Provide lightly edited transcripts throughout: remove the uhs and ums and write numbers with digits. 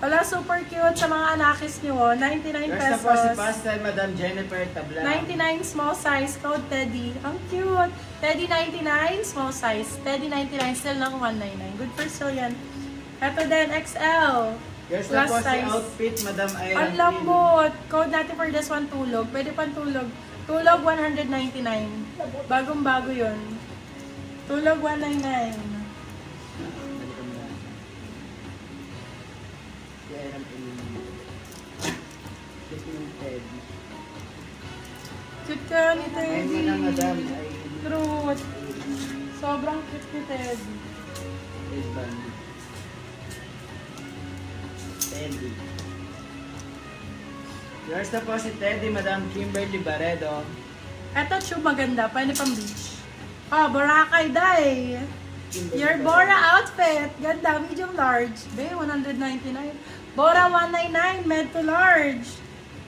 Wala, super cute sa mga anakis niyo. 99 First na po si pesos. Pastel, Madam Jennifer Tabla. 99 small size, code Teddy. Ang cute. Teddy 99, small size. Teddy 99, still lang 199. Good for sale yan. Ito din, XL. First na Plus po si size. Outfit, Madam Iron. Ang lambot. Code natin for this one, tulog. Pwede pang tulog. Tulog 199. Bagong-bago yun. Tulog 199. Si Iron Pin. Teddy. Cute ka ni Ayun Teddy. mo na, Madam. Ay, Truth. Sobrang cute ni Teddy. Headband. Teddy. Yours na po si Teddy, Madam Kimberly Barredo. Eto, shoe maganda. Pwede pang beach. Oh, Boracay Day. Kimberly Your Barredo. Bora outfit. Ganda. Medium large. Be, 199. Bora 199. Med to large.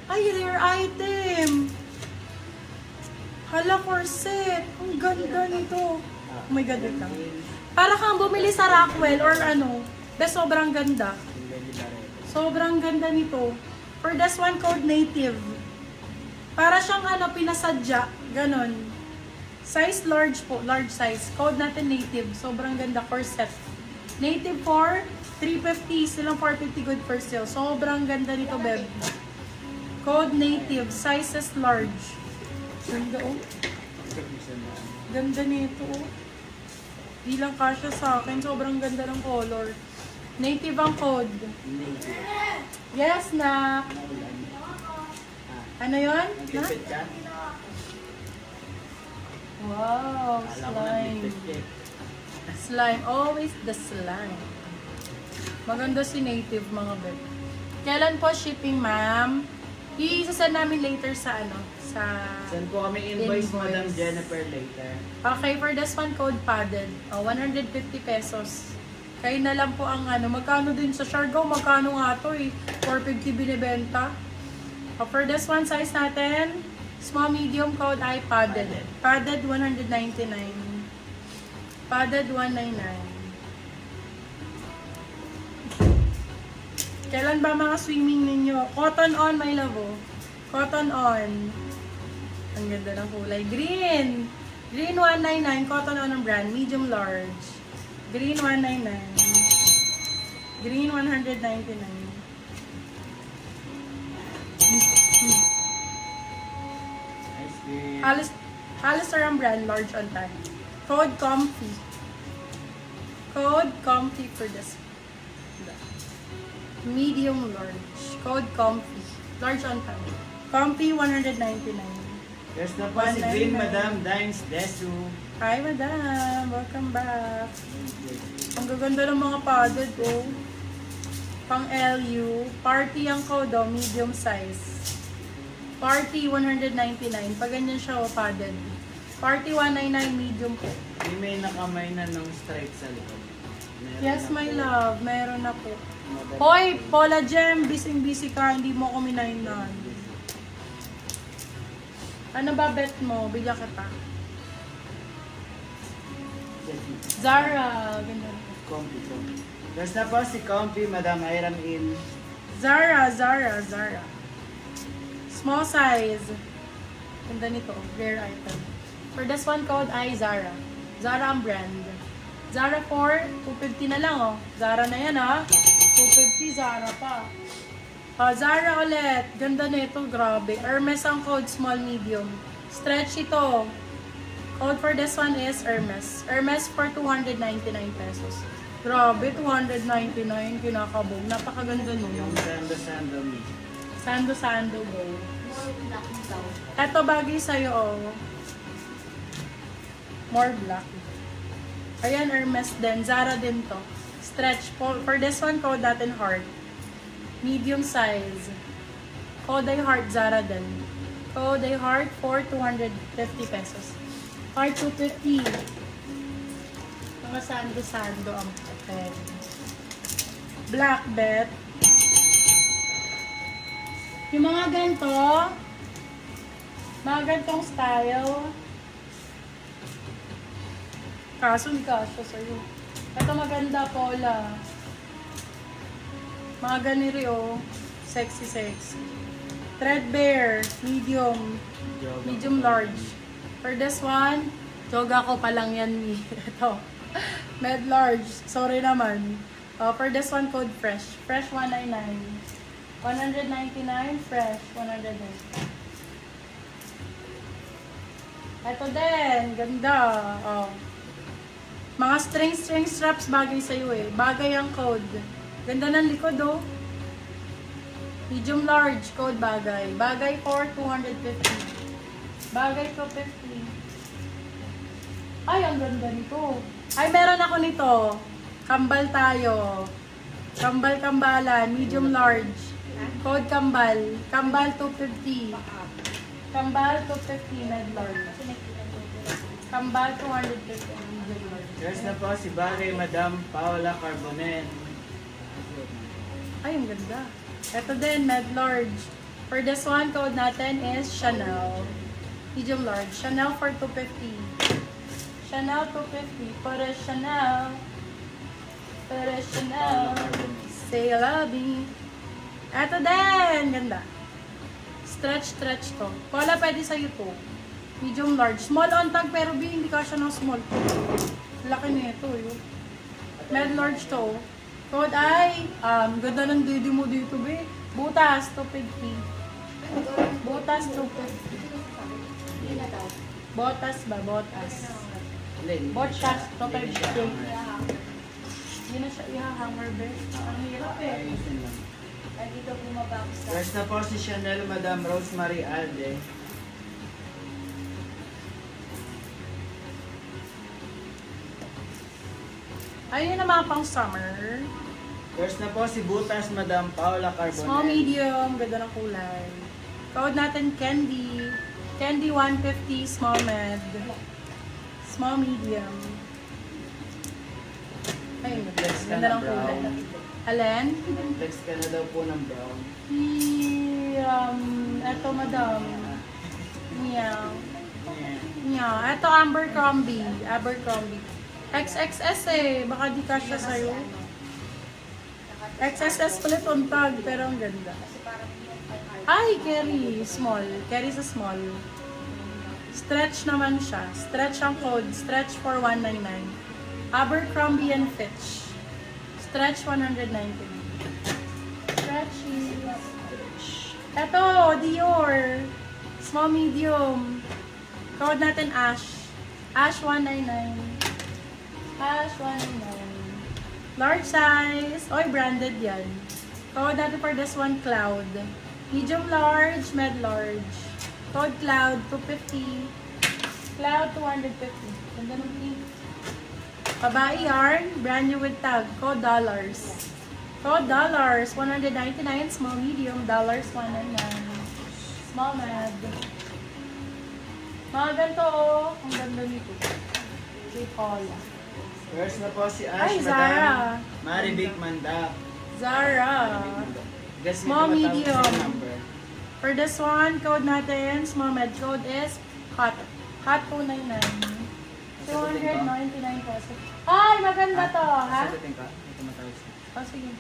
Ay, rare item. Hala, corset. Ang ganda nito. Oh my God, wait lang. Para kang bumili sa Rockwell or ano. Be, sobrang ganda. Kimberly Barredo. Sobrang ganda nito. For this one, code native. Para siyang ano, pinasadya. Ganon. Size large po. Large size. Code natin native. Sobrang ganda. Corset. Native for 350. Silang 450 good for sale. Sobrang ganda nito, beb. Code native. Sizes large. Ganda, oh. Ganda nito, oh. Di lang kasya sa akin. Sobrang ganda ng color. Native ang code. Yes, na. Ano yun? Na? Nagpipit ka? Wow, Alam ko slime. nagpipit. Slime. Always the slime. Maganda si native, mga beb. Kailan po shipping, ma'am? I-send namin later sa ano, sa... Send po kami invoice, Invoice. Madam Jennifer later. Okay, for this one, code padded. 150 pesos. Kayo na lang po ang ano. Magkano din sa Siargao? Magkano nga to eh? 450 binibenta. For this one, size natin, small, medium, code ay padded. Padded 199. Padded 199. Kailan ba mga swimming ninyo? Cotton on, my love, oh. Cotton on. Ang ganda ng kulay. Green. Green 199. Cotton on ang brand. Medium large. Green 199. Green 199. Ice cream. Hollister ang brand. Large on time. Code comfy. Code comfy for this. Medium large. Code comfy. Large on time. Comfy 199. Yes na po si Green, Madam Dimes Desu. Hi, madam. Welcome back. Ang gaganda ng mga padded, oh. Pang LU. Party ang code, oh. Medium size. Party 199. Pag ganyan siya, oh, padded. Party 199, medium po. Hindi may nakamay na ng stripe sa likod. Meron Yes, na my po. love. Meron na po. Madam- Hoy, Paula Jem. Busy-busy ka. Hindi mo ako minainan. Ano ba bet mo? Bigyan kita. Zara. Ganda. Comfy po. Yes na po si Comfy, Madam Iram In. Zara. Small size. Ganda nito. Rare item. For this one code ay Zara. Zara ang brand. Zara for 250 na lang, oh. Zara na yan, ah. 250, Zara pa. Zara ulit. Ganda nito, grabe. Hermes ang code, small, medium. Stretch ito. Code for this one is Hermes. Hermes for 299 pesos. Grabe, 299. Kinakabog. Napakaganda Yung nyo. Sando Me. Sando go. Ito bagay sa'yo, oh. More black. Ayan, Hermes din. Zara din to. Stretch. For this one, code natin heart. Medium size. Code ay heart, Zara din. Code ay heart for 250 pesos. Heart 250. Mga sando ang papel. Black bet. Yung mga ganito, mga ganitong style, kaso hindi kasya sa'yo. Ito maganda, Paula. Mga ganiri oh. Sexy, sexy. Threadbare, medium. Medium large. For this one, joga ko pa lang yan ni. Ito. Med large. Sorry naman. For this one, code fresh. Fresh 199. 199, fresh 199. Ito din, ganda. Oh. Mga string straps bagay sa'yo eh. Bagay ang code. Ganda ng likod oh. Medium large, code bagay. Bagay for 250. Bagay to 50. Ay, ang ganda nito. Ay, meron ako nito. Kambal tayo. Kambal-kambalan, medium large. Code kambal. Kambal 250. Kambal 250, med large. Kambal 250, medium large. There's na po si Bagay Madam Paula Carbonell. Ay, ang ganda. Ito din, med large. For this one, code natin is Chanel. Medium large. Chanel for 250. Chanel 250. Para Chanel. Para Chanel. Say I love me. Ito din. Ganda. Stretch to. Paula, pwede sa'yo to. Medium large. Small on tag, pero hindi ka siya ng small. Laki nito, yun. Med large to. Code ay, ganda ng didi mo dito, be. Butas, 250. Butas, 250. Botas ba? Botas. Botas, 250. Hindi na siya ihahanger, be. Ang hirap eh. Ay, dito bumabang sa... There's na po si Chanel Madam Rosemary Alde. Ayun na mga pang summer. There's na po si Butas Madam Paula Carbonell. Small, medium, ganda ng kulay. Code natin Candy. Candy 150, small med. Small, medium. Ayun, Text ka ganda na ng kulay. brown. Alin? Text ka na daw po ng brown. Eto madam. Meow. Yeah. Meow. Eto Abercrombie. Abercrombie. XXS eh. Baka di kasya sa'yo. XXS ulit on tag, pero ang ganda. Ay, Kerry. Small. Kerry sa small. Stretch naman siya. Stretch ang code. Stretch for 199. Abercrombie and Fitch. Stretch 199. Stretchy. Eto, Dior. Small, medium. Code natin Ash. Ash 199. Ash 199. Large size. Oy, branded yan. Code natin for this one, Cloud. Medium large, med large. Code Cloud, 250. Cloud, 250. Ganda ng pink. Babae yarn, brand new with tag. Code dollars. Code dollars, 199. Small, medium, dollars, 199. Small, med. Mga ganito, oh. Ang ganda nito. Kay Paula. There's na po si Ay, Ash Zara. Madam Maribig Mandak. Zara. Guess Small, may tumatawag medium. sa number. For this one, code natin, small med code is hot. Hot 299. 299 pesos. Ay, maganda to, ha? Sagutin ka. May tumatawag siya. Oh, sige.